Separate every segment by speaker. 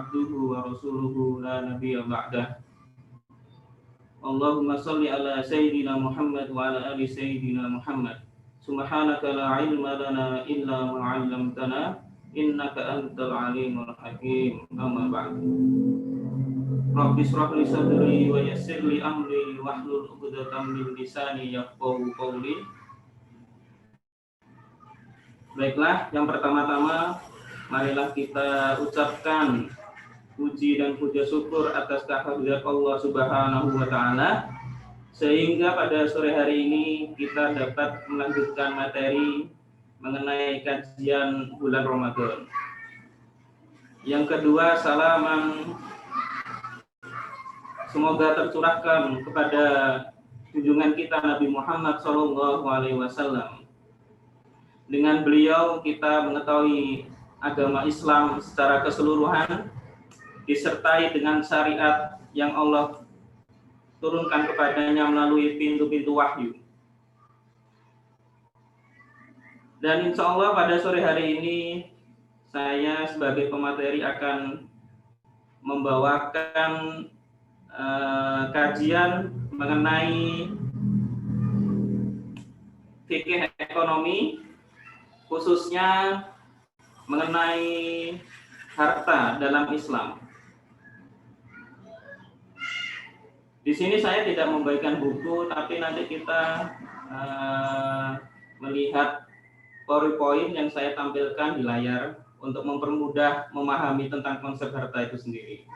Speaker 1: abduhu wa rasuluhu la nabiyya ba'dah. Allahumma salli ala sayyidina Muhammad wa ala ali sayyidina Muhammad. Subhanaka la ilma lana illa ma 'allamtana innaka antal alimul hakim. Amma ba'du. Rabbi shrah li sadri wa yassir li amri wahlul 'uqdatam min lisani yafqahu qawli. Baiklah, yang pertama-tama marilah kita ucapkan puji dan puja syukur atas kehadirat Allah Subhanahu wa taala sehingga pada sore hari ini kita dapat melanjutkan materi mengenai kajian bulan Ramadan. Yang kedua, salaman semoga tercurahkan kepada junjungan kita Nabi Muhammad SAW. Dengan beliau kita mengetahui agama Islam secara keseluruhan, disertai dengan syariat yang Allah turunkan kepadanya melalui pintu-pintu wahyu. Dan insya Allah pada sore hari ini saya sebagai pemateri akan membawakan kajian mengenai fikih ekonomi, khususnya mengenai harta dalam Islam. Di sini saya tidak membagikan buku, tapi nanti kita melihat PowerPoint yang saya tampilkan di layar untuk mempermudah memahami tentang konsep harta itu sendiri.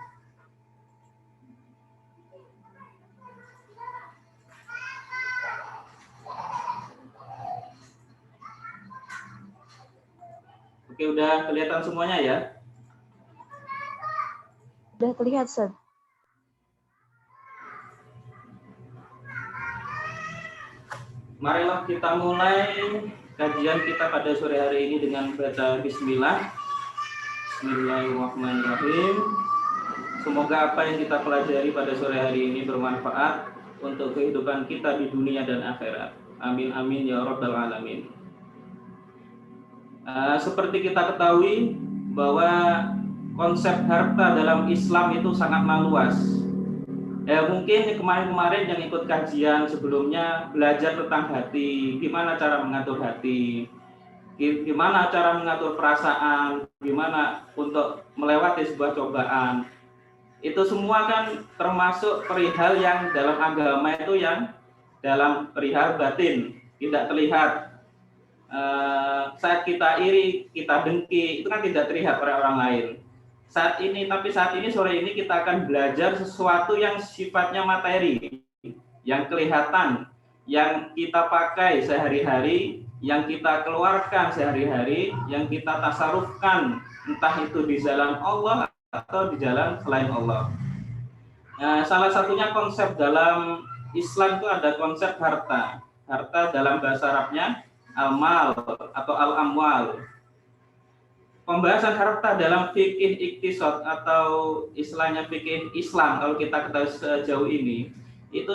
Speaker 1: Oke, udah kelihatan semuanya ya?
Speaker 2: Udah terlihat, Ustaz.
Speaker 1: Marilah kita mulai kajian kita pada sore hari ini dengan baca bismillah. Bismillahirrahmanirrahim. Semoga apa yang kita pelajari pada sore hari ini bermanfaat untuk kehidupan kita di dunia dan akhirat. Amin amin ya rabbal alamin. Seperti kita ketahui bahwa konsep harta dalam Islam itu sangatlah luas. Mungkin kemarin-kemarin yang ikut kajian sebelumnya belajar tentang hati, gimana cara mengatur hati, gimana cara mengatur perasaan, gimana untuk melewati sebuah cobaan. Itu semua kan termasuk perihal yang dalam agama itu yang dalam perihal batin, tidak terlihat. Saat kita iri, kita dengki, itu kan tidak terlihat oleh orang lain. Saat ini sore ini kita akan belajar sesuatu yang sifatnya materi, yang kelihatan, yang kita pakai sehari-hari, yang kita keluarkan sehari-hari, yang kita tasarufkan, entah itu di jalan Allah atau di jalan selain Allah. Salah satunya konsep dalam Islam itu ada konsep harta. Harta dalam bahasa Arabnya al-mal atau al-amwal. Pembahasan harta dalam fikih iktisad atau istilahnya fikih Islam kalau kita ketahui sejauh ini itu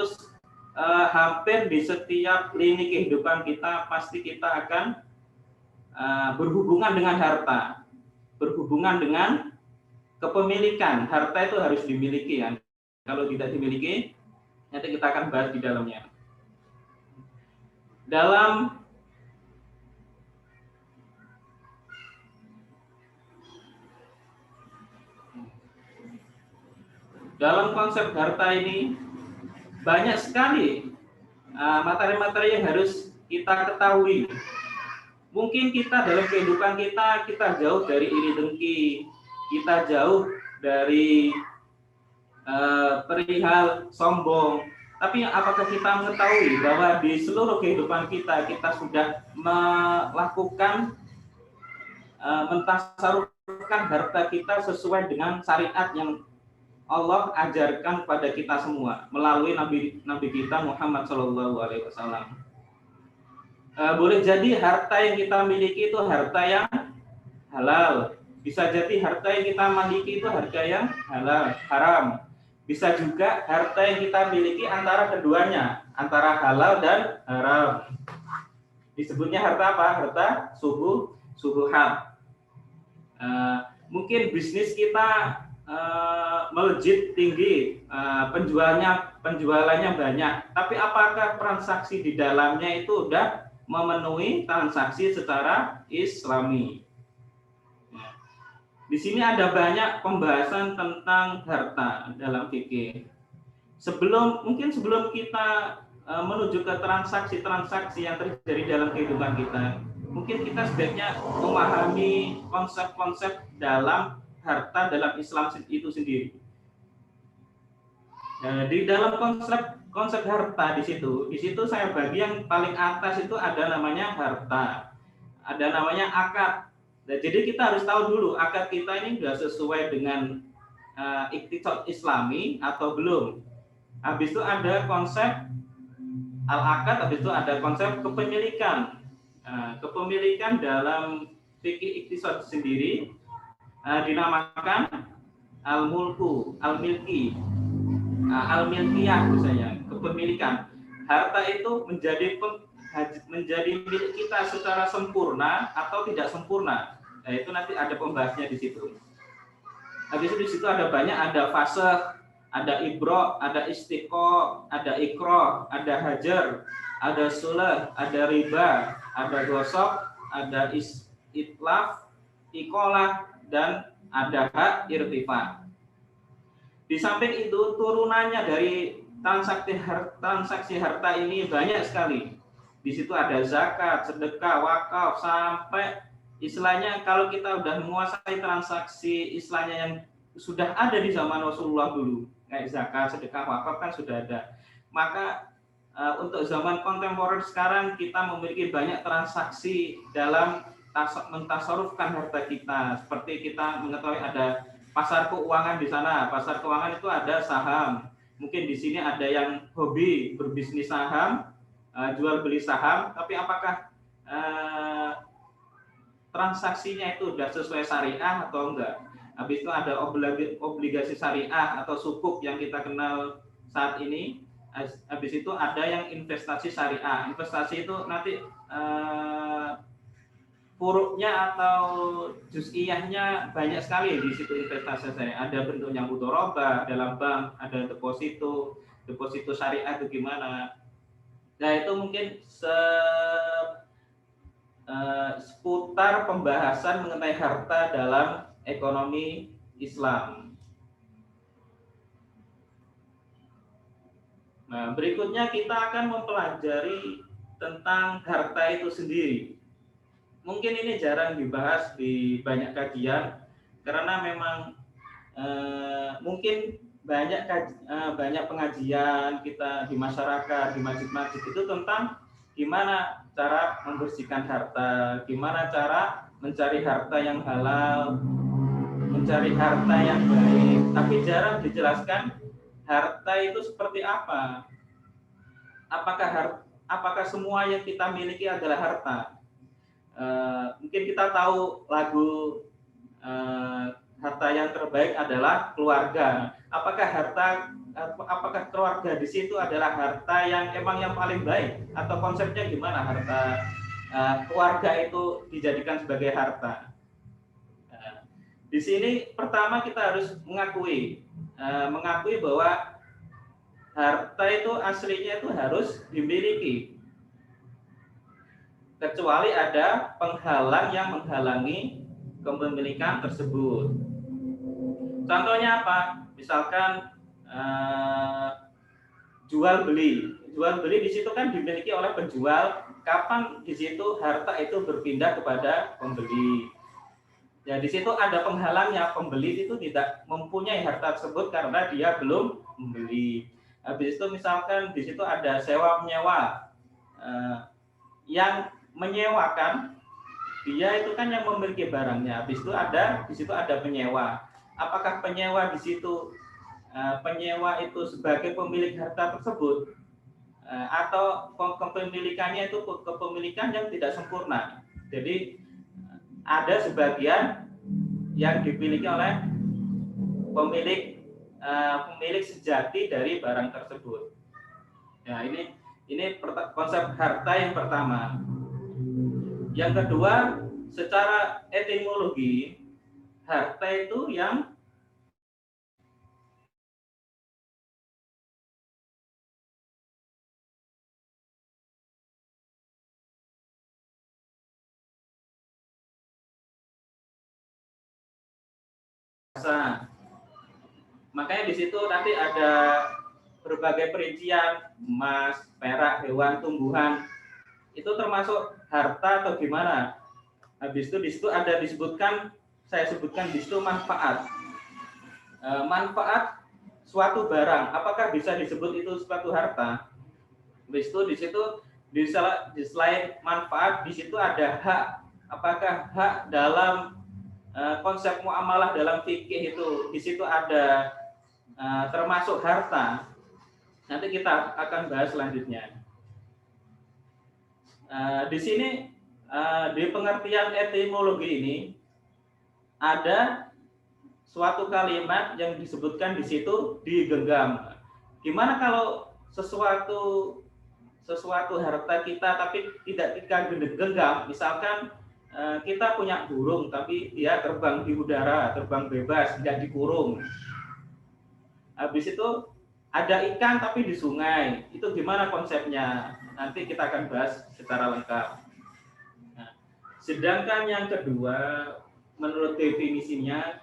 Speaker 1: hampir di setiap lini kehidupan kita pasti kita akan berhubungan dengan harta, berhubungan dengan kepemilikan. Harta itu harus dimiliki ya. Kalau tidak dimiliki, nanti kita akan bahas di dalamnya. Dalam konsep harta ini banyak sekali materi-materi yang harus kita ketahui. Mungkin kita dalam kehidupan kita jauh dari iri dengki, kita jauh dari perihal sombong. Tapi apakah kita mengetahui bahwa di seluruh kehidupan kita sudah melakukan mentasarufkan harta kita sesuai dengan syariat yang Allah ajarkan pada kita semua melalui Nabi kita Muhammad SAW. Boleh jadi harta yang kita miliki itu harta yang halal, bisa jadi harta yang kita miliki itu harta yang haram. Bisa juga harta yang kita miliki antara keduanya, antara halal dan haram. Disebutnya harta apa? Harta subuhat. Mungkin bisnis kita melejit tinggi, penjualannya banyak, tapi apakah transaksi di dalamnya itu sudah memenuhi transaksi secara Islami? Di sini ada banyak pembahasan tentang harta dalam fikih. Mungkin sebelum kita menuju ke transaksi-transaksi yang terjadi dalam kehidupan kita, mungkin kita sebaiknya memahami konsep-konsep dalam harta dalam Islam itu sendiri. Nah, di dalam konsep harta di situ saya bagi yang paling atas itu ada namanya harta, ada namanya akad. Nah, jadi kita harus tahu dulu akad kita ini sudah sesuai dengan iktisad Islami atau belum. Habis itu ada konsep al-akad, habis itu ada konsep kepemilikan. Kepemilikan dalam fikih iktisad sendiri dinamakan al-mulku, al-milki, al-milkiyah misalnya, kepemilikan. Harta itu menjadi milik kita secara sempurna atau tidak sempurna. Nah, itu nanti ada pembahasnya di situ. Habis itu di situ ada banyak, ada fase, ada ibro, ada istiqo, ada ikro, ada hajar, ada sulah, ada riba, ada gosok, ada itlaf, ikolah, dan ada hak irtifa. Di samping itu turunannya dari transaksi harta ini banyak sekali. Di situ ada zakat, sedekah, wakaf, sampai istilahnya kalau kita udah menguasai transaksi istilahnya yang sudah ada di zaman Rasulullah dulu, kayak zakat, sedekah, wakaf kan sudah ada. Maka untuk zaman kontemporer sekarang kita memiliki banyak transaksi dalam mentasarufkan harta kita. Seperti kita mengetahui ada pasar keuangan di sana. Pasar keuangan itu ada saham. Mungkin di sini ada yang hobi berbisnis saham, jual beli saham, tapi apakah transaksinya itu sudah sesuai syariah atau enggak? Habis itu ada obligasi syariah atau sukuk yang kita kenal saat ini. Habis itu ada yang investasi syariah. Investasi itu nanti furuknya atau juz'iyahnya banyak sekali di situ investasi syariah. Ada bentuknya mudharabah dalam bank, ada deposito syariah itu gimana. Nah, itu mungkin seputar pembahasan mengenai harta dalam ekonomi Islam. Nah, berikutnya kita akan mempelajari tentang harta itu sendiri. Mungkin ini jarang dibahas di banyak kajian karena memang mungkin banyak pengajian kita di masyarakat, di masjid-masjid itu tentang gimana cara membersihkan harta, gimana cara mencari harta yang halal, mencari harta yang baik, tapi jarang dijelaskan harta itu seperti apa. Apakah semua yang kita miliki adalah harta? Mungkin kita tahu lagu harta yang terbaik adalah keluarga. Apakah keluarga di situ adalah harta yang emang yang paling baik, atau konsepnya gimana harta keluarga itu dijadikan sebagai harta? Di sini pertama kita harus mengakui bahwa harta itu aslinya itu harus dimiliki, kecuali ada penghalang yang menghalangi kepemilikan tersebut. Contohnya apa? Misalkan jual beli di situ kan dimiliki oleh penjual. Kapan di situ harta itu berpindah kepada pembeli? Ya, di situ ada penghalangnya, pembeli itu tidak mempunyai harta tersebut karena dia belum membeli. Habis itu misalkan di situ ada sewa menyewa, yang menyewakan dia itu kan yang memiliki barangnya. Habis itu di situ ada penyewa. Apakah penyewa di situ penyewa itu sebagai pemilik harta tersebut, atau kepemilikannya itu kepemilikan yang tidak sempurna? Jadi ada sebagian yang dimiliki oleh pemilik sejati dari barang tersebut. Nah, ini konsep harta yang pertama. Yang kedua, secara etimologi, harta itu yang Makanya di situ nanti ada berbagai perincian, emas, perak, hewan, tumbuhan, itu termasuk harta atau gimana? Habis itu di situ ada disebutkan, saya sebutkan di situ manfaat. Manfaat suatu barang, apakah bisa disebut itu suatu harta? Habis itu di situ di selain manfaat, di situ ada hak. Apakah hak dalam konsep muamalah dalam fikih itu di situ ada termasuk harta? Nanti kita akan bahas selanjutnya. Di sini di pengertian etimologi ini ada suatu kalimat yang disebutkan di situ digenggam. Gimana kalau sesuatu harta kita tapi tidak kita genggam? Misalkan kita punya burung tapi dia terbang di udara, terbang bebas, tidak dikurung. Habis itu ada ikan tapi di sungai. Itu gimana konsepnya? Nanti kita akan bahas secara lengkap. Nah, sedangkan yang kedua, menurut definisinya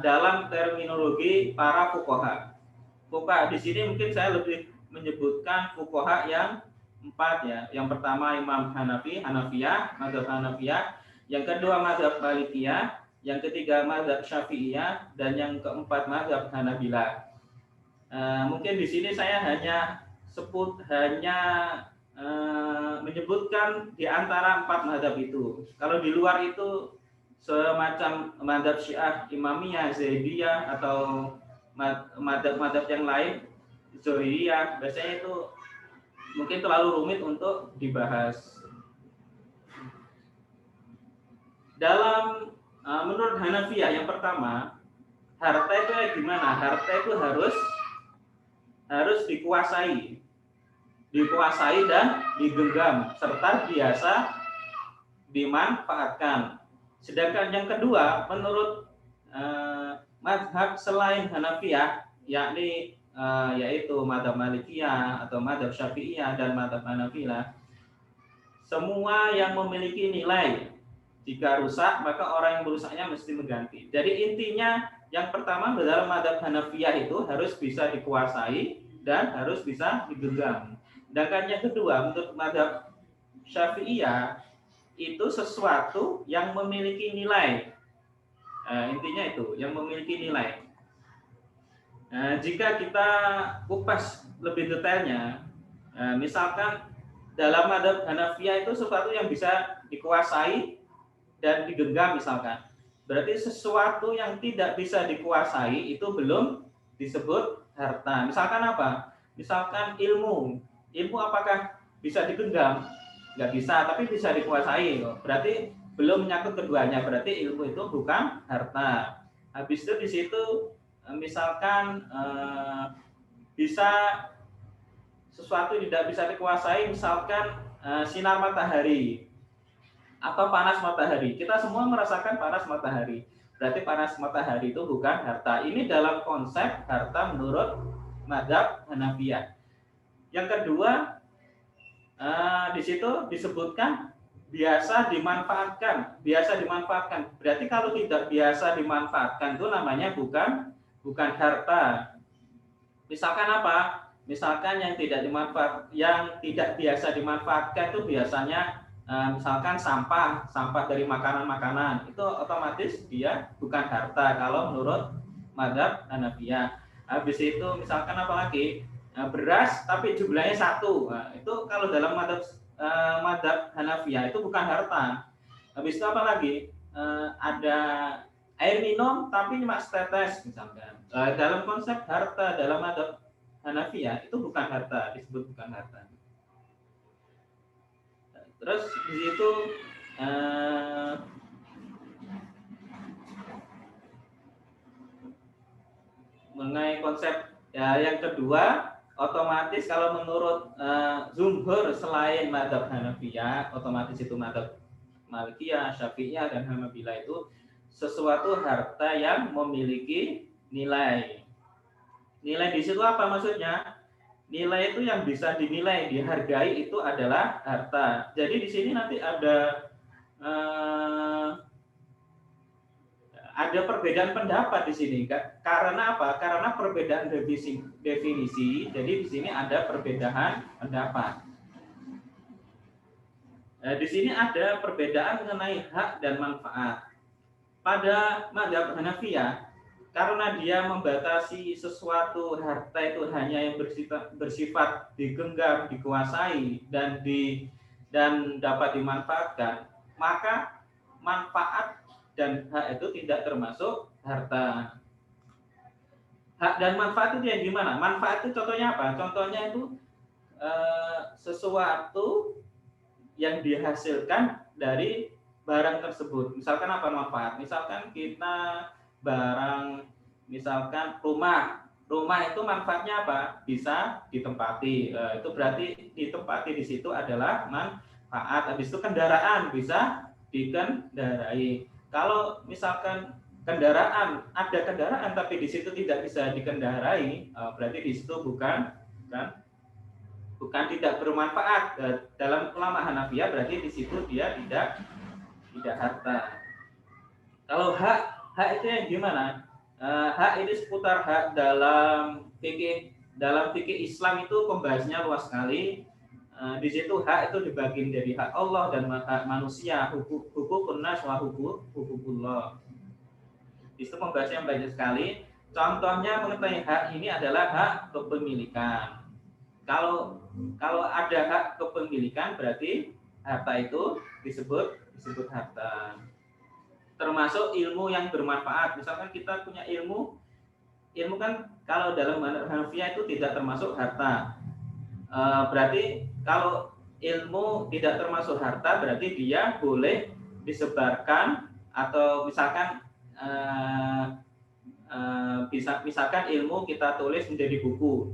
Speaker 1: dalam terminologi para fuqaha. Fuqaha di sini mungkin saya lebih menyebutkan fuqaha yang 4 ya. Yang pertama Imam Hanafiyah, mazhab Hanafiyah. Yang kedua mazhab Malikiyah. Yang ketiga mazhab Syafi'iyah. Dan yang keempat mazhab Hanabilah. Mungkin di sini saya hanya menyebutkan di antara 4 mazhab itu. Kalau di luar itu semacam mazhab Syiah, Imamiyah, Zaidiyah atau mazhab yang lain, Zuhriyah, biasanya itu mungkin terlalu rumit untuk dibahas. Dalam menurut Hanafiyah yang pertama, harta itu gimana? Harta itu harus dikuasai dan digenggam serta biasa dimanfaatkan. Sedangkan yang kedua, menurut mazhab selain Hanafiyah, yaitu mazhab Malikiyah atau mazhab Syafi'iyah dan mazhab Hanabilah, semua yang memiliki nilai, jika rusak maka orang yang merusaknya mesti mengganti. Jadi intinya yang pertama dalam mazhab Hanafiyah itu harus bisa dikuasai dan harus bisa digenggam. Sedangkan yang kedua, menurut mazhab Syafi'iyah, itu sesuatu yang memiliki nilai. Intinya itu, yang memiliki nilai. Jika kita kupas lebih detailnya, misalkan dalam mazhab Hanafiyah itu sesuatu yang bisa dikuasai dan digenggam misalkan. Berarti sesuatu yang tidak bisa dikuasai itu belum disebut harta. Misalkan apa? Misalkan ilmu. Ilmu apakah bisa digenggam? Nggak bisa, tapi bisa dikuasai. Berarti belum menyangkut keduanya. Berarti ilmu itu bukan harta. Habis itu di situ misalkan bisa sesuatu tidak bisa dikuasai, misalkan sinar matahari atau panas matahari. Kita semua merasakan panas matahari. Berarti panas matahari itu bukan harta. Ini dalam konsep harta menurut mazhab Hanafiyah. Yang kedua, di situ disebutkan biasa dimanfaatkan. Biasa dimanfaatkan. Berarti kalau tidak biasa dimanfaatkan itu namanya bukan harta. Misalkan apa? Misalkan yang tidak biasa dimanfaatkan itu biasanya misalkan sampah dari makanan-makanan, itu otomatis dia bukan harta kalau menurut mazhab Hanafiyah. Habis itu misalkan apa lagi? Beras tapi jumlahnya 1. Nah, itu kalau dalam mazhab Hanafiyah itu bukan harta. Habis itu apa lagi? Ada air minum tapi cuma setetes misalkan. Dalam konsep harta dalam mazhab Hanafiyah itu bukan harta, disebut bukan harta. Terus di situ mengenai konsep yang kedua, otomatis kalau menurut Jumhur selain mazhab Hanafiyah, otomatis itu mazhab Malikiyah, Syafi'iyah dan Hanabilah itu sesuatu harta yang memiliki nilai. Nilai di situ apa maksudnya? Nilai itu yang bisa dinilai, dihargai itu adalah harta. Jadi di sini nanti ada ada perbedaan pendapat di sini. Karena apa? Karena perbedaan definisi. Jadi di sini ada perbedaan pendapat. Di sini ada perbedaan mengenai hak dan manfaat. Pada mazhab Hanafiyah, karena dia membatasi sesuatu harta itu hanya yang bersifat digenggam, dikuasai, dan dapat dimanfaatkan, maka manfaat dan hak itu tidak termasuk harta. Hak dan manfaat itu yang gimana? Manfaat itu contohnya apa? Contohnya itu sesuatu yang dihasilkan dari barang tersebut. Misalkan apa manfaat? Misalkan kita barang, misalkan rumah itu manfaatnya apa? Bisa ditempati. Itu berarti ditempati di situ adalah manfaat. Habis itu kendaraan bisa dikendarai. Kalau misalkan ada kendaraan tapi di situ tidak bisa dikendarai, berarti di situ bukan tidak bermanfaat. Dalam ulama Hanafiyah berarti di situ dia tidak harta. Kalau hak itu yang gimana? Hak ini seputar hak dalam fikih Islam itu pembahasannya luas sekali. Di situ hak itu dibagi dari hak Allah dan hak manusia, hukukun nas wa hukukullah. Di situ pembahasannya banyak sekali. Contohnya mengenai hak ini adalah hak kepemilikan. Kalau ada hak kepemilikan berarti harta itu disebut harta. Termasuk ilmu yang bermanfaat. Misalkan kita punya ilmu kan kalau dalam Hanafiyah itu tidak termasuk harta. Berarti kalau ilmu tidak termasuk harta berarti dia boleh disebarkan, atau misalkan misalkan ilmu kita tulis menjadi buku.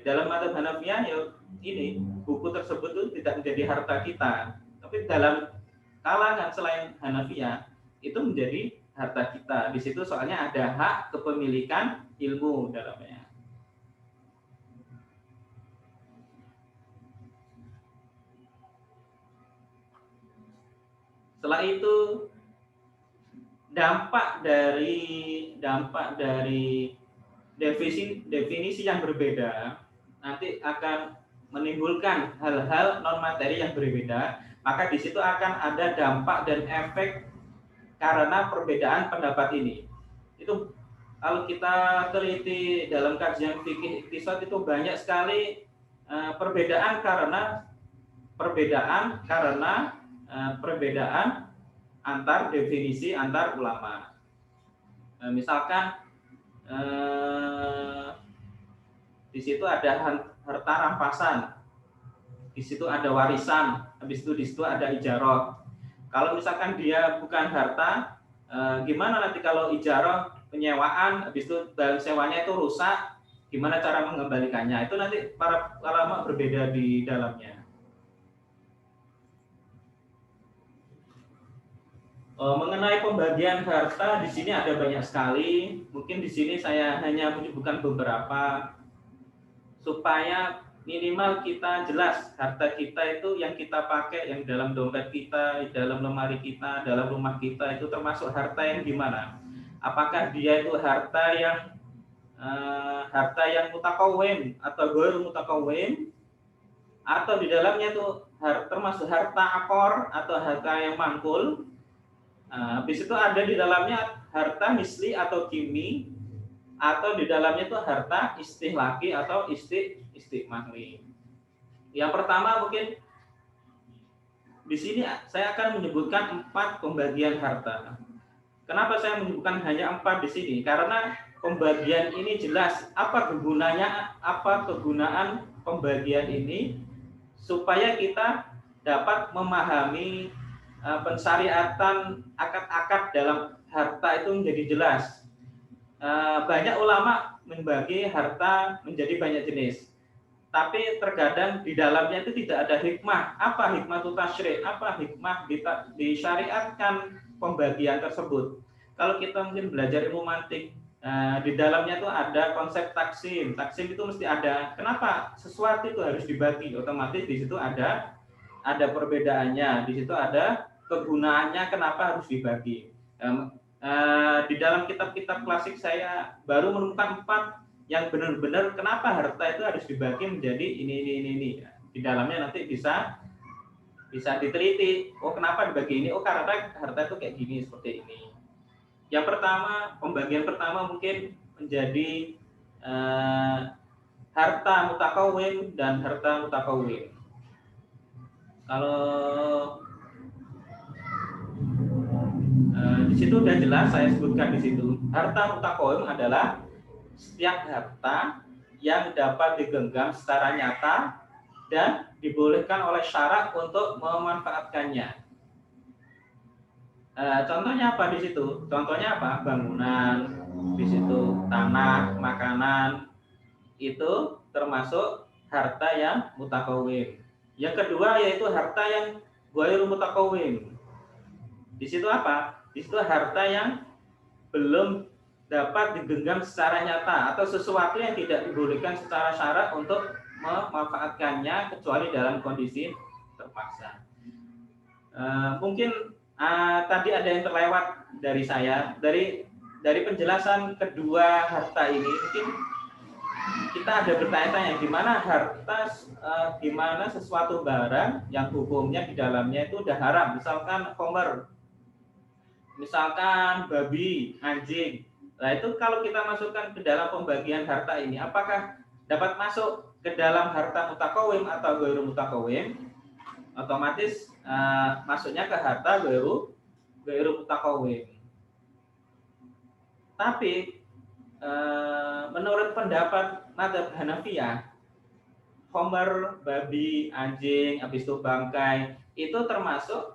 Speaker 1: Dalam mazhab Hanafiyah ya ini buku tersebut itu tidak menjadi harta kita, tapi dalam kalangan selain Hanafiyah itu menjadi harta kita. Di situ soalnya ada hak kepemilikan ilmu dalamnya. Setelah itu dampak dari definisi yang berbeda nanti akan menimbulkan hal-hal non materi yang berbeda. Maka di situ akan ada dampak dan efek karena perbedaan pendapat ini. Itu kalau kita teliti dalam kajian fikih iktisad itu banyak sekali perbedaan antar definisi antar ulama. Misalkan di situ ada harta rampasan, di situ ada warisan, habis itu di situ ada ijarah. Kalau misalkan dia bukan harta, gimana nanti kalau ijarah penyewaan, habis itu barang sewanya itu rusak, gimana cara mengembalikannya? Itu nanti para ulama berbeda di dalamnya. Mengenai pembagian harta di sini ada banyak sekali. Mungkin di sini saya hanya menyebutkan beberapa supaya minimal kita jelas harta kita itu yang kita pakai, yang dalam dompet kita, dalam lemari kita, dalam rumah kita itu termasuk harta yang gimana? Apakah dia itu harta yang mutakawwim atau ghairu mutakawwim, atau di dalamnya itu termasuk harta akor atau harta yang mangkul. Habis itu ada di dalamnya harta misli atau kimi, atau di dalamnya itu harta istihlaki atau istiqmahli. Yang pertama mungkin di sini saya akan menyebutkan 4 pembagian harta. Kenapa saya menyebutkan hanya 4 di sini? Karena pembagian ini jelas apa kegunaan pembagian ini supaya kita dapat memahami pensyariatan akad-akad dalam harta itu menjadi jelas. Banyak ulama membagi harta menjadi banyak jenis, tapi terkadang di dalamnya itu tidak ada hikmah. Apa hikmah tasyri'? Apa hikmah disyariatkan pembagian tersebut? Kalau kita mungkin belajar ilmu mantik, di dalamnya itu ada konsep taksim. Taksim itu mesti ada. Kenapa sesuatu itu harus dibagi? Otomatis di situ ada perbedaannya. Di situ ada kegunaannya kenapa harus dibagi. Di dalam kitab-kitab klasik saya baru menemukan 4 yang benar-benar kenapa harta itu harus dibagi menjadi ini. Di dalamnya nanti bisa diteliti. Oh, kenapa dibagi ini? Oh, karena harta itu kayak gini, seperti ini. Yang pertama, pembagian pertama mungkin menjadi harta mutakawin dan harta mutakawin. Kalau di situ udah jelas saya sebutkan di situ. Harta mutakawin adalah setiap harta yang dapat digenggam secara nyata dan dibolehkan oleh syarak untuk memanfaatkannya. Contohnya apa di situ? Contohnya apa? Bangunan, di situ tanah, makanan, itu termasuk harta yang mutakawin. Yang kedua yaitu harta yang ghairu mutakawin. Di situ apa? Di situ harta yang belum dapat digenggam secara nyata atau sesuatu yang tidak dibolehkan secara syarak untuk memanfaatkannya kecuali dalam kondisi terpaksa. Mungkin tadi ada yang terlewat dari saya dari penjelasan kedua harta ini. Mungkin kita ada bertanya-tanya gimana harta, gimana sesuatu barang yang hukumnya di dalamnya itu udah haram, misalkan khamr, misalkan babi, anjing. Nah itu kalau kita masukkan ke dalam pembagian harta ini, apakah dapat masuk ke dalam harta mutakawim atau ghairu mutakawim? Otomatis masuknya ke harta ghairu mutakawim. Tapi menurut pendapat mazhab Hanafiyah, khamr, babi, anjing, habis itu bangkai, itu termasuk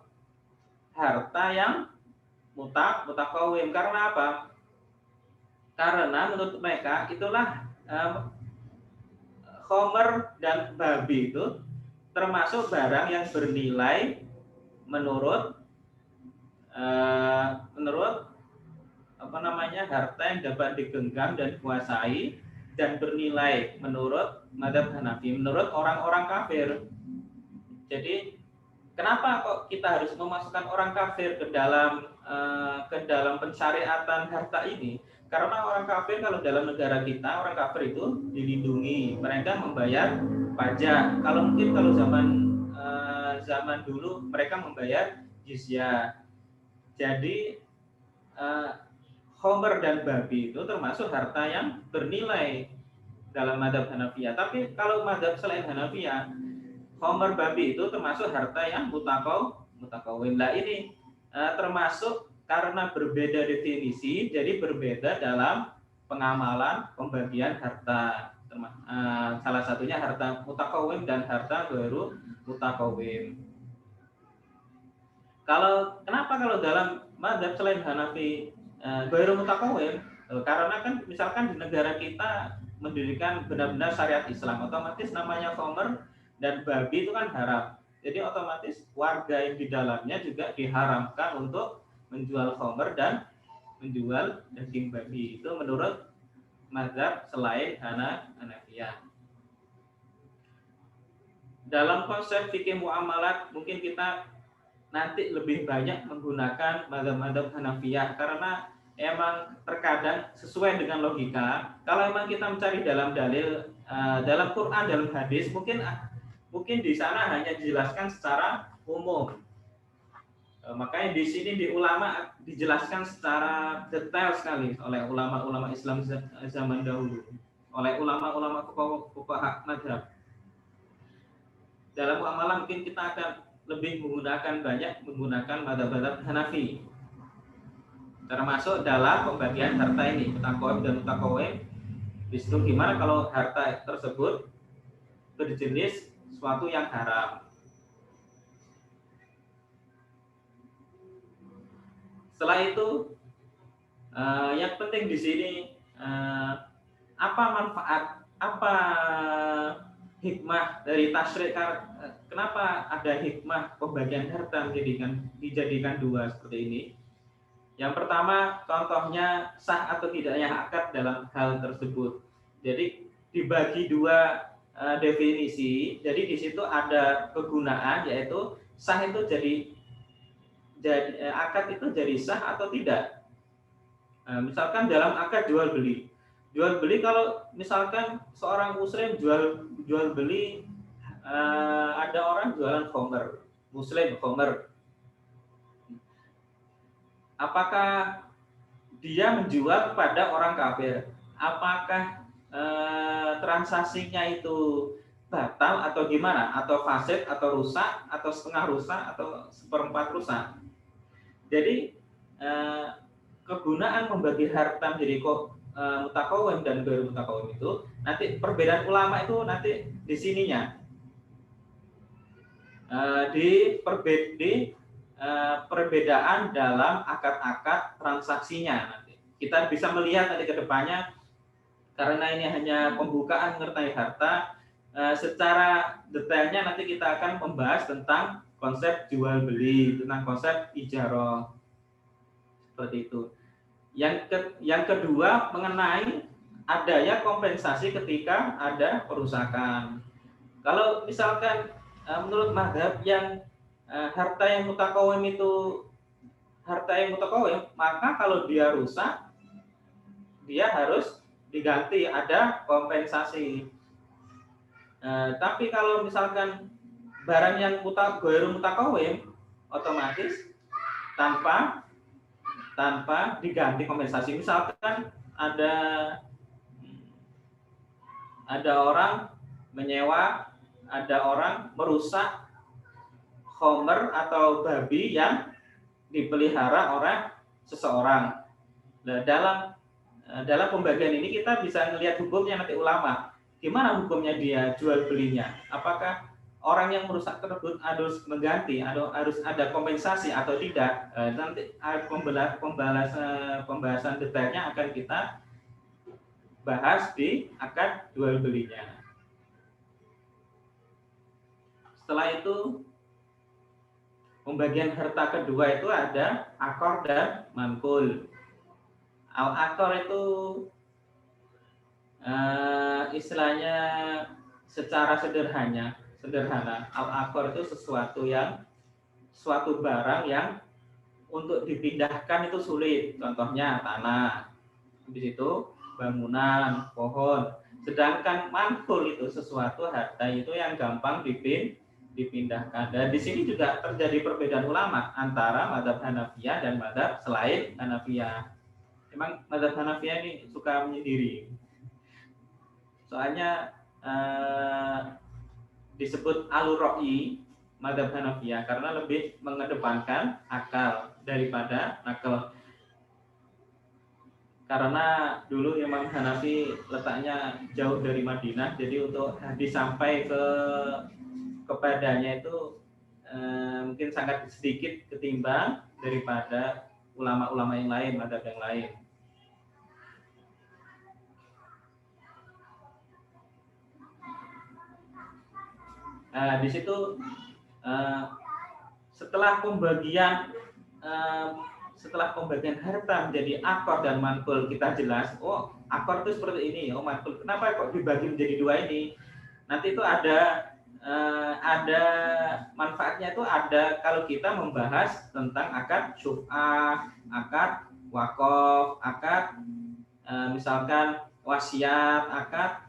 Speaker 1: harta yang mutakawim. Karena apa? Karena menurut mereka itulah khamr dan babi itu termasuk barang yang bernilai menurut harta yang dapat digenggam dan dikuasai dan bernilai menurut mazhab Hanafi, menurut orang-orang kafir. Jadi kenapa kok kita harus memasukkan orang kafir ke dalam pensyariatan harta ini? Karena orang kafir kalau dalam negara kita, orang kafir itu dilindungi, mereka membayar pajak. Kalau zaman dulu mereka membayar jizyah. Jadi khamr dan babi itu termasuk harta yang bernilai dalam mazhab Hanafiyah. Tapi kalau mazhab selain Hanafiyah, khamr, babi itu termasuk harta yang mutakawin. Nah ini termasuk karena berbeda definisi, jadi berbeda dalam pengamalan pembagian harta. Salah satunya harta mutakawin dan harta ghairu mutakawin. Kenapa kalau dalam mazhab selain Hanafi ghairu mutakawin? Karena kan misalkan di negara kita mendirikan benar-benar syariat Islam, otomatis namanya khamr dan babi itu kan haram. Jadi otomatis warga yang di dalamnya juga diharamkan untuk menjual khamr dan menjual daging babi. Itu menurut mazhab selain Hanafiyah. Dalam konsep fikih muamalat mungkin kita nanti lebih banyak menggunakan mazhab Hanafiyah karena emang terkadang sesuai dengan logika. Kalau emang kita mencari dalam dalil, dalam Quran, dalam hadis, mungkin di sana hanya dijelaskan secara umum. Makanya di sini di ulama dijelaskan secara detail sekali oleh ulama-ulama Islam zaman dahulu, oleh ulama-ulama fuqaha mazhab. Dalam muamalah mungkin kita akan lebih banyak menggunakan mazhab Hanafi, termasuk dalam pembagian harta ini mutakawim dan mutakawim. Di situ gimana kalau harta tersebut berjenis suatu yang haram. Setelah itu yang penting di sini apa manfaat, apa hikmah dari tasyrik? Kenapa ada hikmah pembagian harta dijadikan dua seperti ini? Yang pertama, contohnya sah atau tidaknya akad dalam hal tersebut. Jadi dibagi dua definisi. Jadi di situ ada kegunaan, yaitu sah itu jadi akad itu jadi sah atau tidak. Misalkan dalam akad jual beli. Jual beli kalau misalkan seorang muslim jual beli, ada orang jualan khamr, muslim khamr. Apakah dia menjual kepada orang kafir? Apakah transaksinya itu batal atau gimana? Atau fasid atau rusak atau setengah rusak atau seperempat rusak? Jadi kegunaan membagi harta menjadi mutakawim dan ghair mutakawim itu nanti perbedaan ulama itu nanti di sininya, di perbedaan dalam akad-akad transaksinya. Nanti kita bisa melihat nanti ke depannya, karena ini hanya pembukaan mengenai harta. Secara detailnya nanti kita akan membahas tentang konsep jual beli, tentang konsep ijarah, seperti itu. Yang kedua mengenai adanya kompensasi ketika ada perusakan. Kalau misalkan menurut mazhab yang harta yang mutakawim itu harta yang mutakawim, maka kalau dia rusak dia harus diganti, ada kompensasi. Tapi kalau misalkan barang yang ghair mutakawim, otomatis tanpa diganti kompensasi. Misalkan ada orang menyewa, ada orang merusak khamr atau babi yang dipelihara oleh seseorang. Nah, dalam pembagian ini kita bisa melihat hukumnya nanti ulama. Gimana hukumnya dia jual belinya? Apakah orang yang merusak tersebut harus mengganti, atau harus ada kompensasi atau tidak? Nanti pembahasan detailnya akan kita bahas di akad jual belinya. Setelah itu pembagian harta kedua itu ada akor dan mankul. Al-akor itu istilahnya secara sederhana. Al-akor itu suatu barang yang untuk dipindahkan itu sulit. Contohnya tanah, di situ bangunan, pohon. Sedangkan mankul itu sesuatu harta itu yang gampang dipindahkan. Dan di sini juga terjadi perbedaan ulama antara mazhab Hanafiyah dan mazhab selain Hanafiyah. Memang mazhab Hanafiyah ini suka menyendiri. Soalnya disebut alur ra'yi mazhab Hanafiyah karena lebih mengedepankan akal daripada nakal. Karena dulu Imam Hanafi letaknya jauh dari Madinah, jadi untuk hadis sampai kepadanya itu mungkin sangat sedikit ketimbang daripada ulama-ulama yang lain, mazhab yang lain. Di situ setelah pembagian harta menjadi akor dan mankul, kita jelas, oh akor itu seperti ini, oh mankul kenapa kok dibagi menjadi dua ini? Nanti itu ada manfaatnya, itu ada kalau kita membahas tentang akad syuf'ah, akad wakaf, akad misalkan wasiat, akad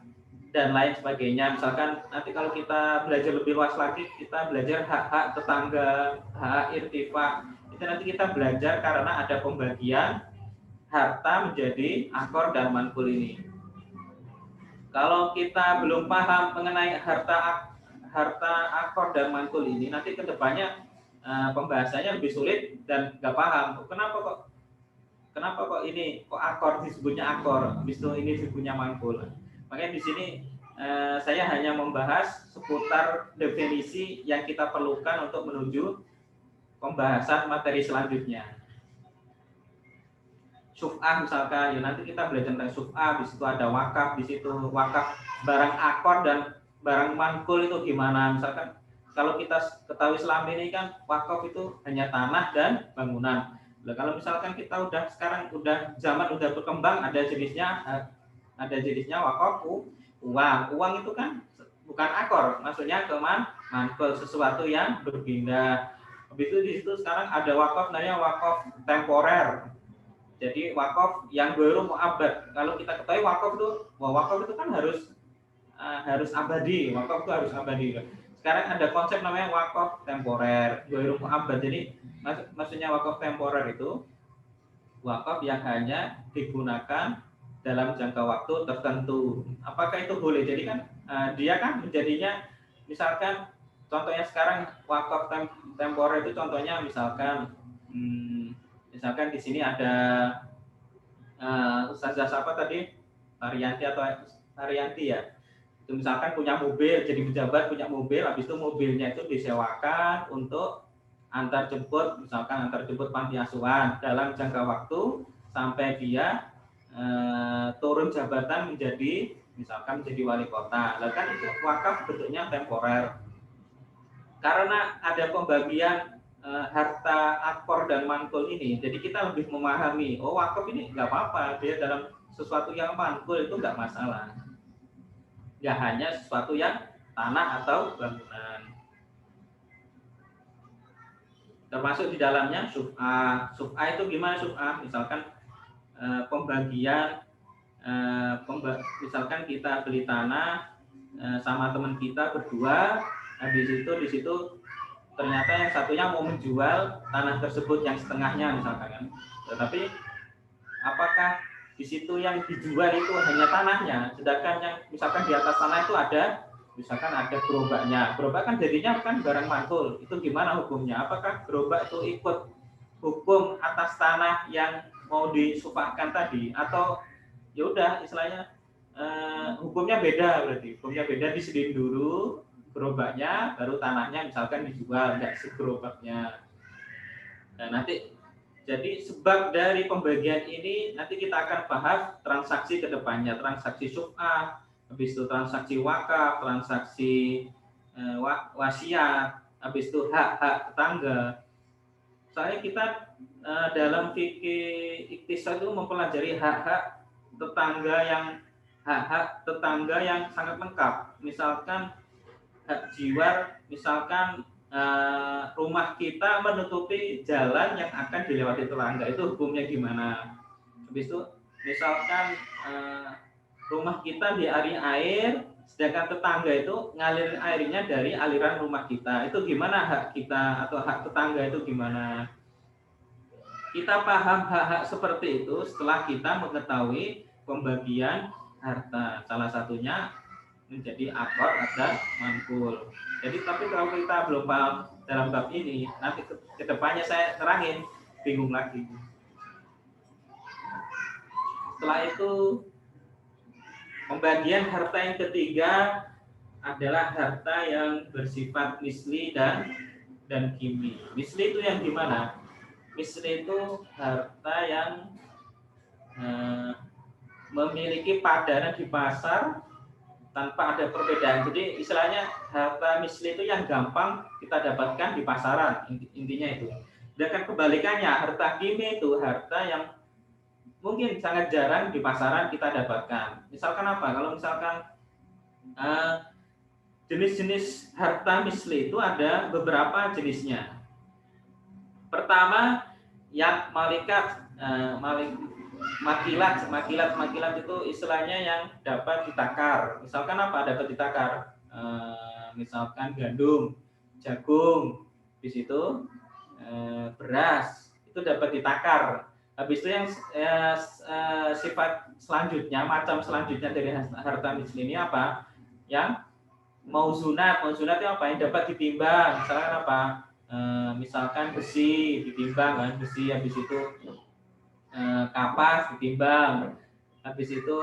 Speaker 1: dan lain sebagainya. Misalkan nanti kalau kita belajar lebih luas lagi, kita belajar hak-hak tetangga, hak irtifa, itu nanti kita belajar karena ada pembagian harta menjadi akor dan mankul ini. Kalau kita belum paham mengenai harta akor dan mankul ini, nanti kedepannya pembahasannya lebih sulit dan nggak paham. Kenapa kok ini kok akor disebutnya akor, habis itu ini disebutnya mankul. Makanya di sini saya hanya membahas seputar definisi yang kita perlukan untuk menuju pembahasan materi selanjutnya. Syuf'ah misalkan, ya nanti kita belajar tentang syuf'ah, di situ ada wakaf, di situ wakaf barang akor dan barang mankul itu gimana. Misalkan kalau kita ketahui selama ini kan wakaf itu hanya tanah dan bangunan. Nah, kalau misalkan kita sekarang zaman udah berkembang, ada jenisnya wakaf uang itu kan bukan akor, maksudnya mankul, sesuatu yang berpindah. Habis itu di situ sekarang ada wakaf namanya wakaf temporer. Jadi wakaf yang ghairu mu'abbad. Kalau kita ketahui wakaf itu kan harus abadi. Wakaf itu harus abadi. Sekarang ada konsep namanya wakaf temporer, ghairu mu'abbad. Jadi maksudnya wakaf temporer itu wakaf yang hanya digunakan dalam jangka waktu tertentu. Apakah itu boleh? Jadi kan dia kan menjadinya, misalkan contohnya sekarang wakaf temporer itu contohnya misalkan misalkan di sini ada Ustazah siapa tadi? Haryanti atau Haryanti ya. Itu misalkan punya mobil, jadi pejabat punya mobil, habis itu mobilnya itu disewakan untuk antar jemput, misalkan antar jemput panti asuhan dalam jangka waktu sampai dia turun jabatan menjadi misalkan menjadi wali kota. Lah kan itu wakaf bentuknya temporer. Karena ada pembagian harta akor dan mantul ini, jadi kita lebih memahami, oh wakaf ini nggak apa-apa, dia dalam sesuatu yang mantul itu nggak masalah, nggak hanya sesuatu yang tanah atau bangunan. Termasuk di dalamnya syuf'ah. Syuf'ah itu gimana syuf'ah? Misalkan pembagian, misalkan kita beli tanah sama teman kita berdua, habis itu di situ ternyata yang satunya mau menjual tanah tersebut yang setengahnya misalkan kan. Tetapi apakah di situ yang dijual itu hanya tanahnya, sedangkan yang misalkan di atas tanah itu ada misalkan ada gerobaknya. Gerobak kan jadinya kan barang mantul. Itu gimana hukumnya? Apakah gerobak itu ikut hukum atas tanah yang mau disufakkan tadi, atau ya udah istilahnya hukumnya beda, berarti hukumnya beda, disediain dulu gerobaknya baru tanahnya misalkan dijual, nggak segerobaknya. Nah nanti jadi sebab dari pembagian ini nanti kita akan bahas transaksi kedepannya, transaksi syuf'ah, habis itu transaksi wakaf, transaksi wasiat, habis itu hak-hak tetangga. Soalnya kita dalam fikih iktisad itu mempelajari hak-hak tetangga yang sangat lengkap. Misalkan hak jiwar, misalkan rumah kita menutupi jalan yang akan dilewati tetangga, itu hukumnya gimana? Habis itu misalkan rumah kita dialiri air, sedangkan tetangga itu ngalirin airnya dari aliran rumah kita, itu gimana hak kita atau hak tetangga itu gimana? Kita paham hak-hak seperti itu setelah kita mengetahui pembagian harta, salah satunya menjadi akor dan manqul. Jadi tapi kalau kita belum paham dalam bab ini, nanti kedepannya saya terangin bingung lagi. Setelah itu pembagian harta yang ketiga adalah harta yang bersifat misli dan kimi. Misli itu yang gimana? Misli itu harta yang memiliki padanan di pasar tanpa ada perbedaan. Jadi istilahnya harta misli itu yang gampang kita dapatkan di pasaran, intinya itu. Dan kebalikannya, harta kimi itu harta yang mungkin sangat jarang di pasaran kita dapatkan. Misalkan apa? Kalau misalkan jenis-jenis harta misli itu ada beberapa jenisnya. Pertama, yang makilat itu istilahnya yang dapat ditakar. Misalkan apa dapat ditakar? Misalkan gandum, jagung, di situ beras itu dapat ditakar. Habis itu yang sifat selanjutnya, macam selanjutnya dari harta misli ini apa? Yang mauzunat itu apa? Yang dapat ditimbang. Misalkan apa? Misalkan besi ditimbang kan, besi, habis itu kapas ditimbang. Habis itu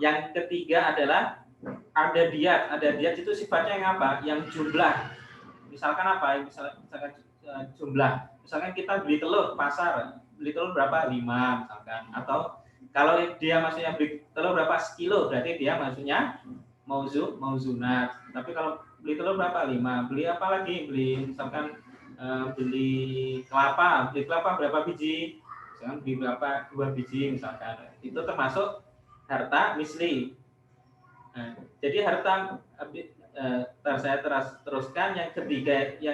Speaker 1: yang ketiga adalah ada diat itu sifatnya yang apa? Yang jumlah. Misalkan apa? Misalkan jumlah. Misalkan kita beli telur pasar, beli telur berapa? 5 misalkan. Atau kalau dia maksudnya beli telur berapa sekilo, berarti dia maksudnya mauzunat. Tapi kalau beli telur berapa? 5. Beli apa lagi? Beli misalkan beli kelapa berapa biji? Misalkan beli berapa? 2 biji misalkan. Itu termasuk harta misli. Nah, jadi harta saya teruskan yang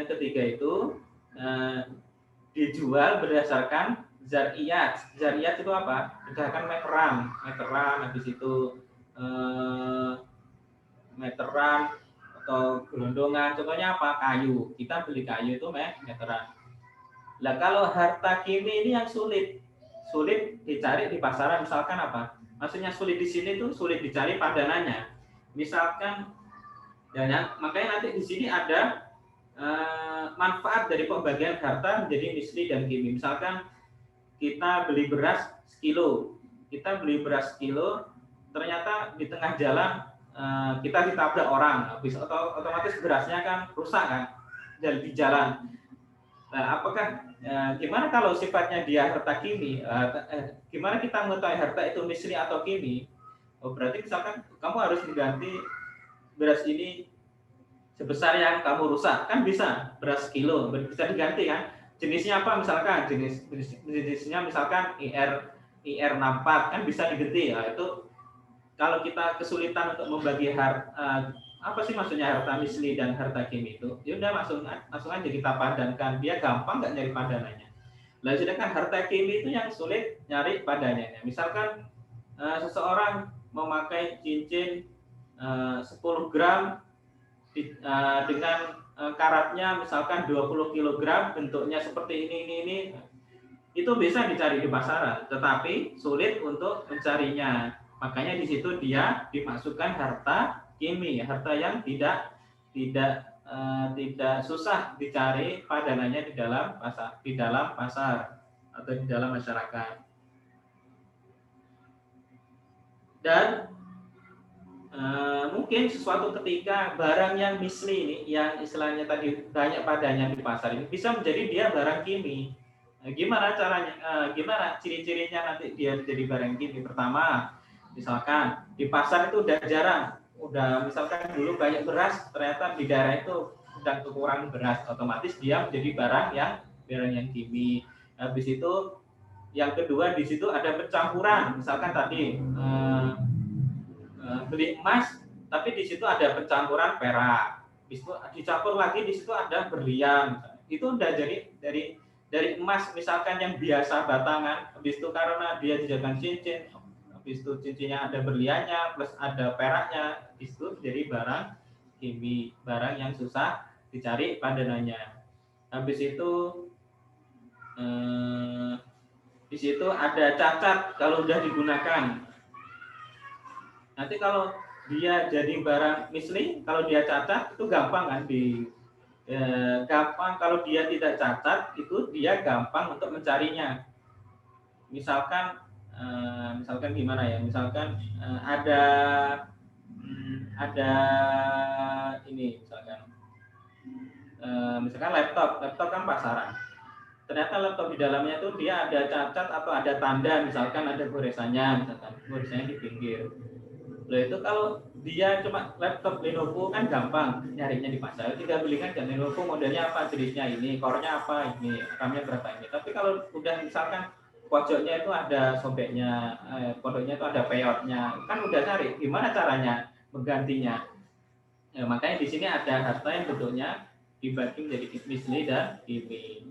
Speaker 1: ketiga itu dijual berdasarkan Zariyat itu apa? Misalkan meteran, habis itu meteran atau gelondongan. Contohnya apa? Kayu. Kita beli kayu itu meteran. Lah kalau harta kimi ini yang sulit dicari di pasaran, misalkan apa? Maksudnya sulit di sini tuh sulit dicari padanannya. Misalkan makanya nanti di sini ada manfaat dari pembagian harta menjadi misli dan kimi. Misalkan kita beli beras sekilo, ternyata di tengah jalan kita ditabrak orang, habis otomatis berasnya kan rusak kan di jalan. Nah, apakah gimana kalau sifatnya dia harta kimi? Gimana kita mengetahui harta itu misli atau kimi? Oh, berarti misalkan kamu harus mengganti beras ini sebesar yang kamu rusak, kan bisa beras kilo bisa diganti kan? Jenisnya apa misalkan? Jenisnya misalkan IR64 kan bisa diganti. Nah, itu kalau kita kesulitan untuk membagi apa sih maksudnya harta misli dan harta kimi itu? Ya udah langsung aja kita padankan, dia gampang nggak nyari padanannya. Lalu sedangkan harta kimi itu yang sulit nyari padanannya. Misalkan seseorang memakai cincin 10 gram dengan karatnya misalkan 20 kg, bentuknya seperti ini, itu bisa dicari di pasaran, tetapi sulit untuk mencarinya. Makanya di situ dia dimasukkan harta kimi, harta yang tidak susah dicari padanannya di dalam pasar atau di dalam masyarakat. Dan mungkin suatu ketika barang yang misli ini, yang istilahnya tadi banyak padanya di pasar ini, bisa menjadi dia barang kimi. Gimana caranya? Gimana ciri-cirinya nanti dia jadi barang kimi? Pertama, misalkan di pasar itu udah jarang, misalkan dulu banyak beras, ternyata di daerah itu udah kekurangan beras, otomatis dia menjadi barang yang kimi. Habis itu yang kedua, di situ ada pencampuran, misalkan tadi beli emas, tapi di situ ada pencampuran perak, dicampur lagi di situ ada berlian, itu udah jadi dari emas misalkan yang biasa batangan, habis itu karena dia dijadikan cincin, habis itu cincinnya ada berliannya plus ada peraknya, itu jadi barang kimi, barang yang susah dicari padanannya. Habis itu di situ ada cacat kalau udah digunakan. Nanti kalau dia jadi barang misli, kalau dia cacat itu gampang kan gampang. Kalau dia tidak cacat itu dia gampang untuk mencarinya. Misalkan gimana ya? Misalkan ada ini misalkan laptop kan pasaran. Ternyata laptop di dalamnya itu dia ada cacat atau ada tanda, misalkan ada goresannya di pinggir. Loh, itu kalau dia cuma laptop Lenovo kan gampang nyarinya di pasar, tinggal belikan dan Lenovo modelnya apa, jenisnya ini, core-nya apa, ini, RAM-nya berapa ini. Tapi kalau udah misalkan pojoknya itu ada sobeknya, pojoknya itu ada peyotnya, kan udah cari gimana caranya menggantinya. Ya, makanya di sini ada harta yang bentuknya dibagi menjadi misli dan kimi.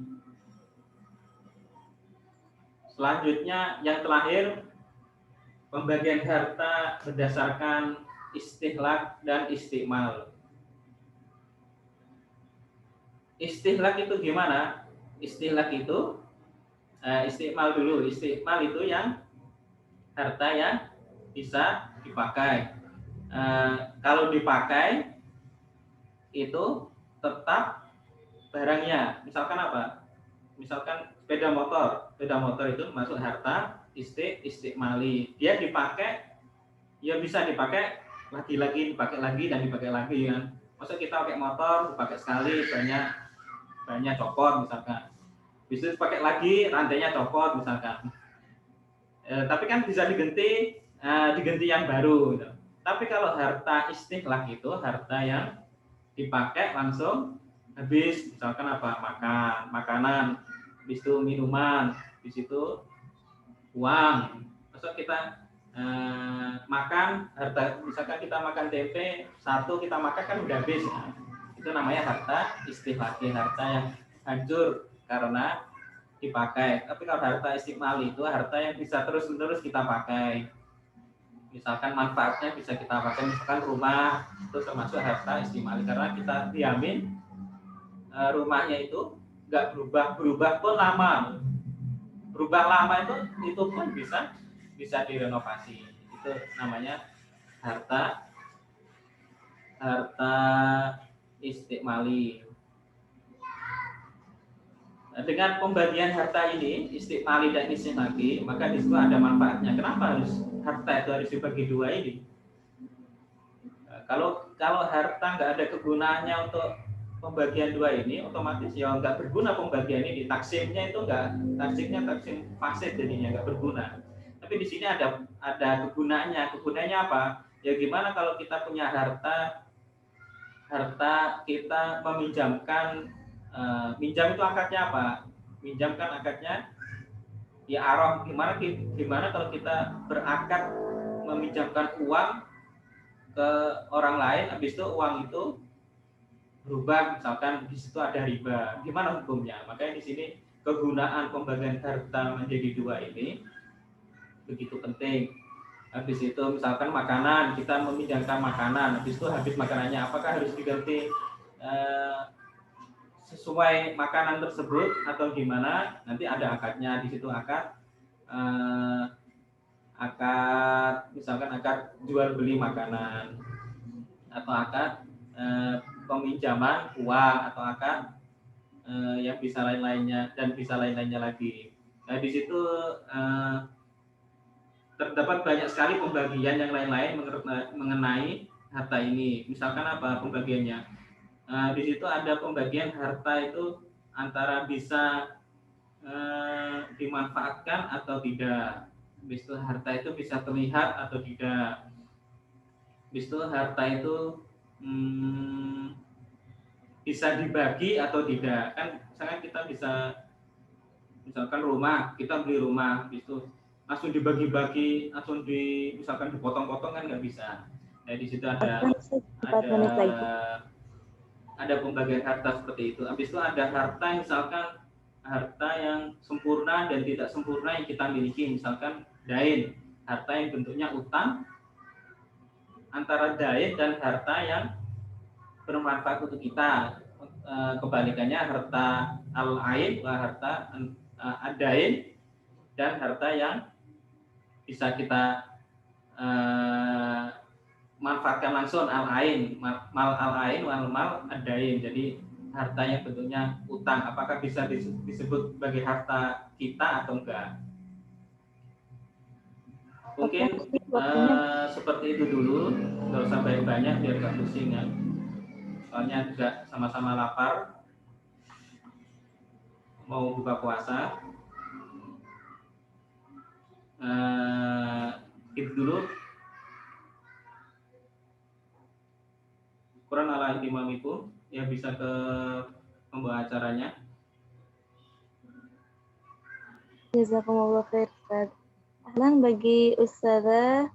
Speaker 1: Selanjutnya yang terakhir, pembagian harta berdasarkan istihlak dan istimal. Istihlak itu gimana? Istihlak itu istimal dulu. Istimal itu yang harta yang bisa dipakai. Kalau dipakai itu tetap barangnya. Misalkan apa? Misalkan sepeda motor itu masuk harta istimali. Dia dipakai, ya bisa dipakai dipakai lagi kan. Masa kita pakai motor dipakai sekali banyak copot misalkan, bisa dipakai lagi rantainya copot misalkan, tapi kan bisa diganti yang baru gitu. Tapi kalau harta istihlak itu harta yang dipakai langsung habis, misalkan apa, makanan, habis itu minuman, habis itu uang. Maksud kita makan harta, misalkan kita makan tempe satu, kita makan kan udah habis, itu namanya harta istihlaki, harta yang hancur karena dipakai. Tapi kalau harta istimali itu harta yang bisa terus-menerus kita pakai. Misalkan manfaatnya bisa kita pakai, misalkan rumah itu termasuk harta istimali karena kita diamin rumahnya itu nggak berubah pun lama, berubah lama itu pun bisa direnovasi. Itu namanya harta istimali. Dengan pembagian harta ini istimali dan istimali, maka di situ ada manfaatnya. Kenapa harta itu harus dibagi dua ini? Kalau harta nggak ada kegunaannya untuk pembagian dua ini, otomatis ya nggak berguna pembagian ini. Taksimnya itu taksim fasid jadinya nggak berguna. Tapi di sini ada kegunaannya. Kegunaannya apa? Ya gimana kalau kita punya harta kita meminjamkan, minjam itu akadnya apa? Minjam kan akadnya ya arah. Gimana kalau kita berakad meminjamkan uang ke orang lain, habis itu uang itu berubah, misalkan di situ ada riba, gimana hukumnya? Makanya di sini kegunaan pembagian harta menjadi dua ini begitu penting. Habis itu misalkan makanan, kita meminjamkan makanan, habis itu habis makanannya apakah harus diganti sesuai makanan tersebut atau gimana? Nanti ada akadnya di situ, akad misalkan akad jual beli makanan atau akad peminjaman uang atau akad yang bisa lain-lainnya dan bisa lain-lainnya lagi. Nah di situ terdapat banyak sekali pembagian yang lain-lain mengenai harta ini. Misalkan apa pembagiannya? Di situ ada pembagian harta itu antara bisa dimanfaatkan atau tidak. Habis itu harta itu bisa terlihat atau tidak. Habis itu harta itu bisa dibagi atau tidak. Kan misalkan kita bisa, misalkan rumah, kita beli rumah, habis itu langsung dibagi-bagi, langsung misalkan dipotong-potong kan nggak bisa. Nah di situ ada pembagian harta seperti itu. Habis itu ada harta, misalkan harta yang sempurna dan tidak sempurna yang kita miliki, misalkan dain, harta yang bentuknya utang, antara dain dan harta yang bermanfaat untuk kita. Kebalikannya harta al-ain, harta adain, dan harta yang bisa kita manfaatkan langsung, al-ain, mal al-ain, mal adain. Jadi harta yang bentuknya utang, apakah bisa disebut sebagai harta kita atau enggak? Mungkin seperti itu dulu, nggak usah banyak-banyak biar nggak pusing ya. Soalnya juga sama-sama lapar, mau buka puasa. Itu dulu. Quran ala imamikum, yang bisa ke pembawa acaranya.
Speaker 2: Jazakumullah khair, Ustaz. Ahlan bagi Ustazah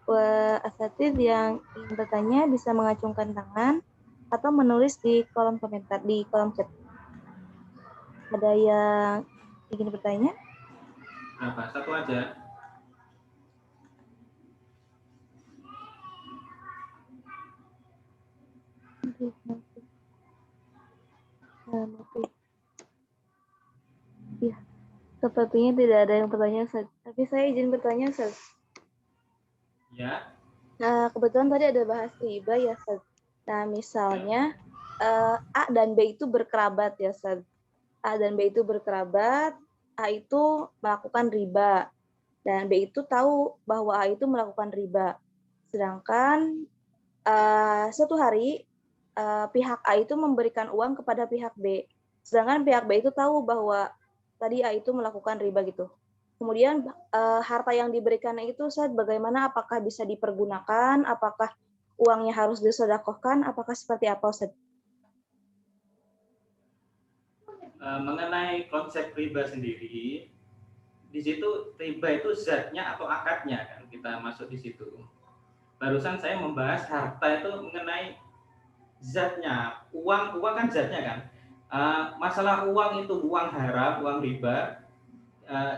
Speaker 2: wa asatidz yang ingin bertanya bisa mengacungkan tangan atau menulis di kolom komentar, di kolom chat. Ada yang ingin bertanya?
Speaker 1: Berapa? Satu aja.
Speaker 2: Ya, sepertinya tidak ada yang bertanya, Ustaz. Tapi saya izin bertanya, Ustaz.
Speaker 1: Ya.
Speaker 2: Nah, kebetulan tadi ada bahas riba ya, Ustaz. Nah, misalnya A dan B itu berkerabat ya, Ustaz. A dan B itu berkerabat, A itu melakukan riba, dan B itu tahu bahwa A itu melakukan riba. Sedangkan suatu hari pihak A itu memberikan uang kepada pihak B, sedangkan pihak B itu tahu bahwa tadi A itu melakukan riba gitu. Kemudian harta yang diberikan itu, Ustaz, bagaimana? Apakah bisa dipergunakan? Apakah uangnya harus disedekahkan? Apakah seperti apa, Ustaz?
Speaker 1: Mengenai konsep riba sendiri, di situ riba itu zatnya atau akadnya kan kita masuk di situ. Barusan saya membahas harta itu mengenai zatnya, uang kan zatnya kan. Masalah uang itu uang haram, uang riba,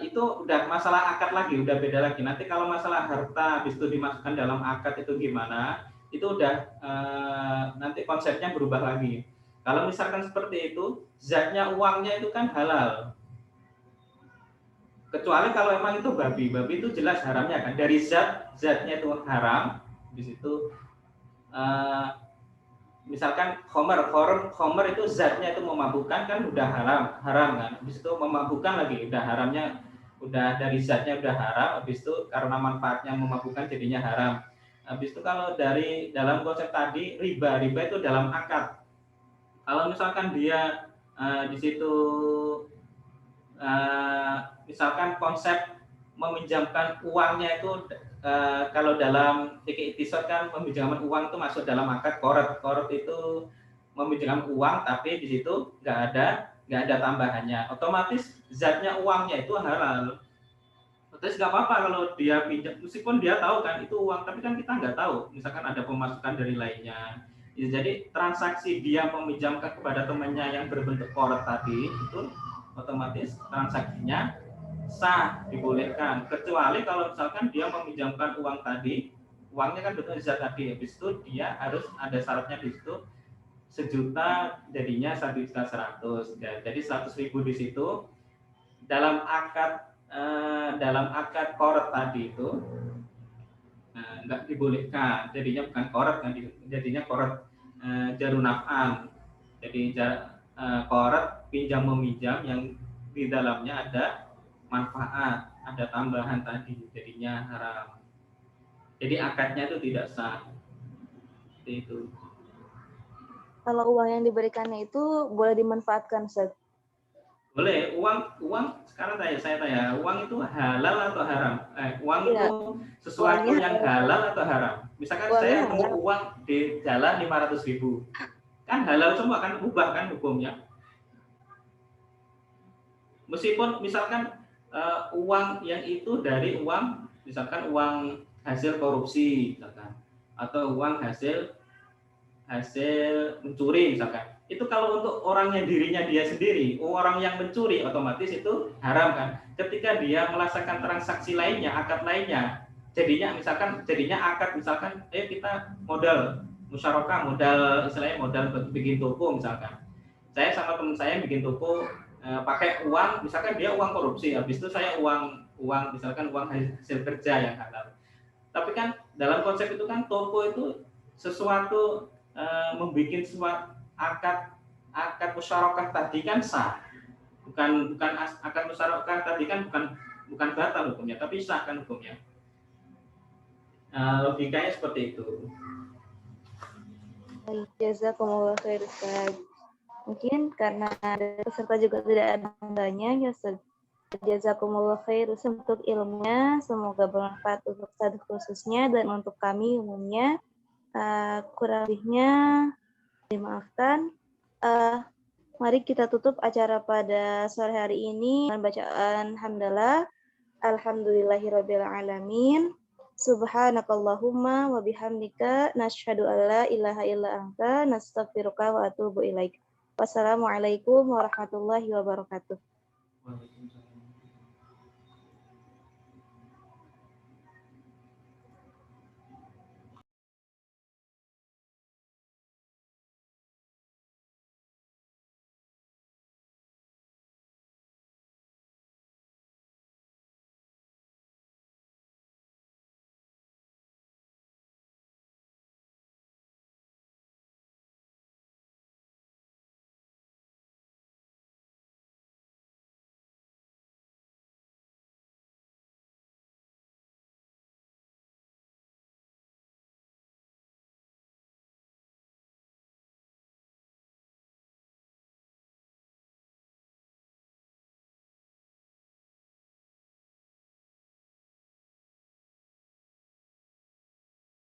Speaker 1: itu udah masalah akad lagi, udah beda lagi. Nanti kalau masalah harta habis itu dimasukkan dalam akad itu gimana? Itu udah nanti konsepnya berubah lagi. Kalau misalkan seperti itu, zatnya uangnya itu kan halal. Kecuali kalau emang itu babi itu jelas haramnya kan. Dari zatnya itu haram. Di situ misalkan khomer itu zatnya itu memabukkan kan udah haram kan. Habis itu memabukkan lagi udah haramnya, udah dari zatnya udah haram, habis itu karena manfaatnya memabukkan jadinya haram. Habis itu kalau dari dalam konsep tadi riba itu dalam akad. Kalau misalkan dia di situ misalkan konsep meminjamkan uangnya itu kalau dalam fikih iktisad kan peminjaman uang itu masuk dalam akad qorad. Qorad itu meminjamkan uang tapi di situ nggak ada tambahannya. Otomatis zatnya uangnya itu halal. Terus nggak apa-apa kalau dia pinjam, meskipun dia tahu kan itu uang, tapi kan kita nggak tahu. Misalkan ada pemasukan dari lainnya. Ya, jadi transaksi dia meminjamkan kepada temannya yang berbentuk qorad tadi itu otomatis transaksinya sah, dibolehkan, kecuali kalau misalkan dia meminjamkan uang tadi, uangnya kan bentuk zat tadi, habis itu dia harus ada syaratnya di situ 1.000.000 jadinya 1.100.000, jadi 100.000 di situ dalam akad qorad tadi itu nggak dibolehkan, jadinya bukan qorad kan, jadinya qorad jarunaf'an, jadi qorad pinjam meminjam yang di dalamnya ada manfaat, ada tambahan tadi, jadinya haram. Jadi akadnya itu tidak sah. Seperti itu.
Speaker 2: Kalau uang yang diberikannya itu boleh dimanfaatkan, Ustaz?
Speaker 1: Boleh. Uang sekarang saya tanya, uang itu halal atau haram? Uang itu sesuatu yang halal atau haram? Misalkan saya nemu uang di jalan 500.000, kan halal semua kan, ubah kan hukumnya. Meskipun misalkan uang yang itu dari uang, misalkan uang hasil korupsi misalkan, atau uang hasil mencuri misalkan, itu kalau untuk orangnya dirinya dia sendiri, orang yang mencuri otomatis itu haram kan. Ketika dia melaksanakan transaksi lainnya, akad lainnya, jadinya akad misalkan kita modal musyarakah, modal istilahnya modal bikin toko misalkan. Saya sama teman saya bikin toko pakai uang, misalkan dia uang korupsi, habis itu saya uang misalkan uang hasil kerja yang halal. Tapi kan dalam konsep itu kan toko itu sesuatu membuat suatu akad musyarakah tadi kan sah, bukan akad musyarakah tadi kan bukan batal hukumnya, tapi sah kan hukumnya. Logikanya seperti itu.
Speaker 2: Jazakumullah khair, Ustaz. Mungkin karena peserta juga tidak ada tandanya, ya Ustaz. Jazakumullah khair untuk ilmunya, semoga bermanfaat untuk Ustaz khususnya dan untuk kami umumnya. Kurang lebihnya dimaafkan. Mari kita tutup acara pada sore hari ini dengan bacaan hamdalah. Alhamdulillahirabbil alamin. Subhanakallahumma wa bihamdika nasyhadu an la ilaha illa anta nastaghfiruka wa atubu ilaik. Wassalamualaikum warahmatullahi wabarakatuh.